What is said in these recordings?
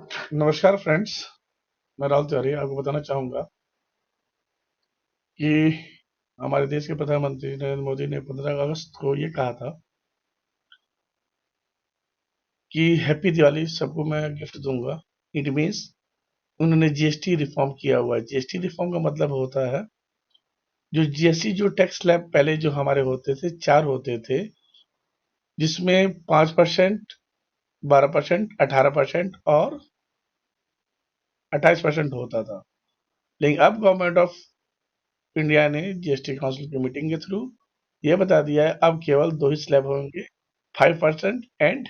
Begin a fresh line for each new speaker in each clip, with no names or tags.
नमस्कार फ्रेंड्स। मैं राहुल तिवारी आपको बताना चाहूँगा कि हमारे देश के प्रधानमंत्री नरेंद्र मोदी ने 15 अगस्त को ये कहा था कि हैप्पी दिवाली सबको मैं गिफ्ट दूंगा। इट मीन्स उन्होंने जीएसटी रिफॉर्म किया हुआ है। जीएसटी रिफॉर्म का मतलब होता है जो जीएसटी जो टैक्स स्लैब पहले जो हमारे होते थे 4 होते थे, जिसमें 5%, 12%, 18% और 28% होता था। लेकिन अब गवर्नमेंट ऑफ इंडिया ने जीएसटी काउंसिल की मीटिंग के थ्रू ये बता दिया है अब केवल 2 ही स्लैब होंगे, 5% एंड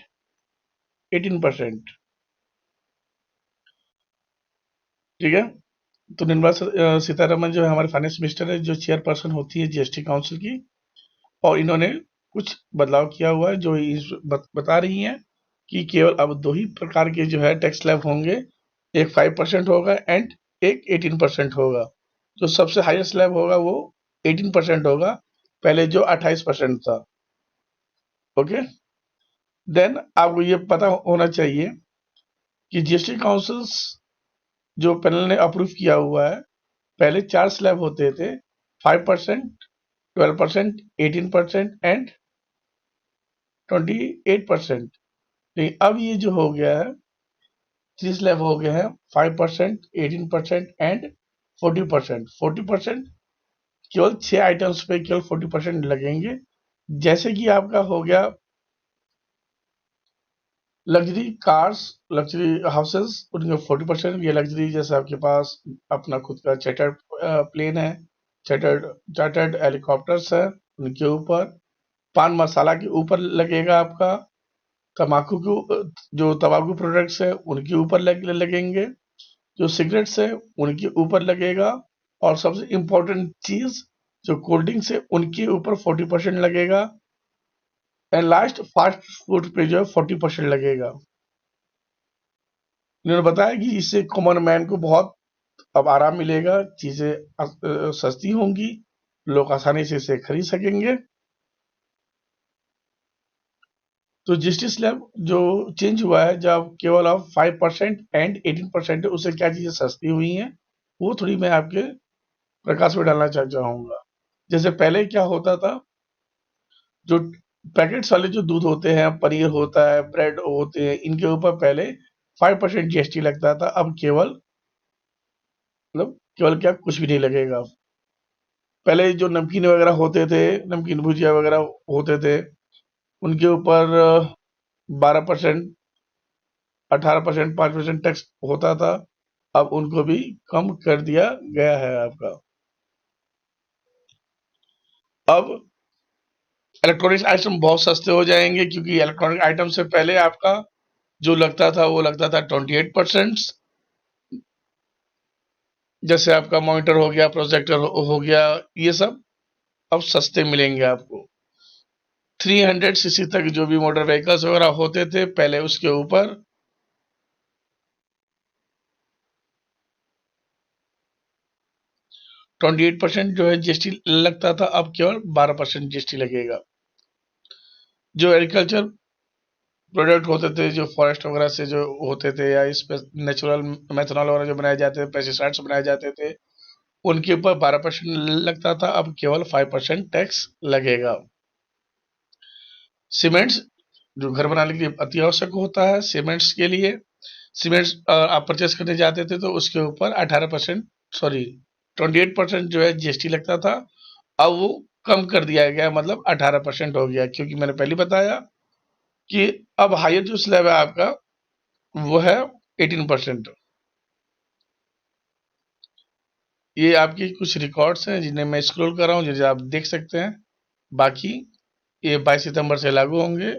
18%। ठीक है। तो निर्मला सीतारमन जो है हमारे फाइनेंस मिनिस्टर है, जो चेयरपर्सन होती है जीएसटी काउंसिल की, और इन्होंने कुछ बदलाव किया हुआ है जो बता रही हैं कि केवल अब 2 ही प्रकार के जो है टैक्स स्लैब होंगे। एक 5% होगा एंड एक 18% होगा। जो सबसे हाईएस्ट स्लैब होगा वो 18% होगा, पहले जो 28% था। ओके। देन आपको ये पता होना चाहिए कि जीएसटी काउंसिल्स जो पैनल ने अप्रूव किया हुआ है, पहले 4 स्लैब होते थे, 5%, 12%, 18% एंड 28%। लेकिन अब ये जो हो गया है, 3 स्लैब हो गए हैं, 5%, 18% एंड 40%। 40% केवल 6 आइटम्स पे केवल 40% लगेंगे। जैसे कि आपका हो गया लग्जरी कार्स, लग्जरी हाउसेस, उनके 40%। ये लग्जरी जैसे आपके पास अपना खुद का चार्टर्ड प्लेन है, चार्टर्ड चार्टर्ड हेलीकॉप्टर्स है, उनके ऊपर पान मसाला के ऊपर लगेगा आपका, तम्बाकू के जो तम्बाकू प्रोडक्ट्स है उनके ऊपर लगेंगे, जो सिगरेट्स है उनके ऊपर लगेगा, और सबसे इम्पोर्टेंट चीज जो कोल्ड ड्रिंक्स है उनके ऊपर 40% लगेगा, एंड लास्ट फास्ट फूड पे जो है 40% लगेगा। इन्होंने बताया कि इससे कॉमन मैन को बहुत अब आराम मिलेगा, चीजें सस्ती होंगी, लोग आसानी से इसे खरीद सकेंगे। तो जीएसटी स्लैब जो चेंज हुआ है, जब केवल अब 5% एंड 18% है, उससे क्या चीजें सस्ती हुई हैं वो थोड़ी मैं आपके प्रकाश में डालना चाहूंगा। जैसे पहले क्या होता था, जो पैकेट्स वाले जो दूध होते हैं, पनीर होता है, ब्रेड होते हैं, इनके ऊपर पहले 5% जीएसटी लगता था। अब केवल मतलब केवल क्या, कुछ भी नहीं लगेगा। पहले जो नमकीन वगैरह होते थे, नमकीन भुजिया वगैरह होते थे, उनके ऊपर 12%, 18%, 5% टैक्स होता था। अब उनको भी कम कर दिया गया है आपका। अब इलेक्ट्रॉनिक्स आइटम बहुत सस्ते हो जाएंगे, क्योंकि इलेक्ट्रॉनिक आइटम से पहले आपका जो लगता था वो लगता था 28%। जैसे आपका मॉनिटर हो गया, प्रोजेक्टर हो गया, ये सब अब सस्ते मिलेंगे आपको। 300 सीसी तक जो भी मोटर व्हीकल्स वगैरह होते थे पहले, उसके ऊपर 28% जो है जीएसटी लगता था, अब केवल 12% जीएसटी लगेगा। जो एग्रीकल्चर प्रोडक्ट होते थे, जो फॉरेस्ट वगैरह से जो होते थे, या इस पे नेचुरल मेथनॉल वगैरह जो बनाए जाते थे, पेस्टिसाइड्स बनाए जाते थे, उनके ऊपर 12% लगता था, अब केवल 5% टैक्स लगेगा। सीमेंट्स जो घर बनाने के लिए अति आवश्यक होता है, सीमेंट्स के लिए सीमेंट्स आप परचेस करने जाते थे तो उसके ऊपर 18%, सॉरी 28% जो है जीएसटी लगता था। अब वो कम कर दिया गया, मतलब 18% हो गया, क्योंकि मैंने पहले बताया कि अब हायर जो स्लैब है आपका वो है 18%। ये आपकी कुछ रिकॉर्ड्स हैं जिन्हें मैं स्क्रॉल कर रहा हूँ, जिन्हें आप देख सकते हैं। बाकी ये 22 सितंबर से लागू होंगे।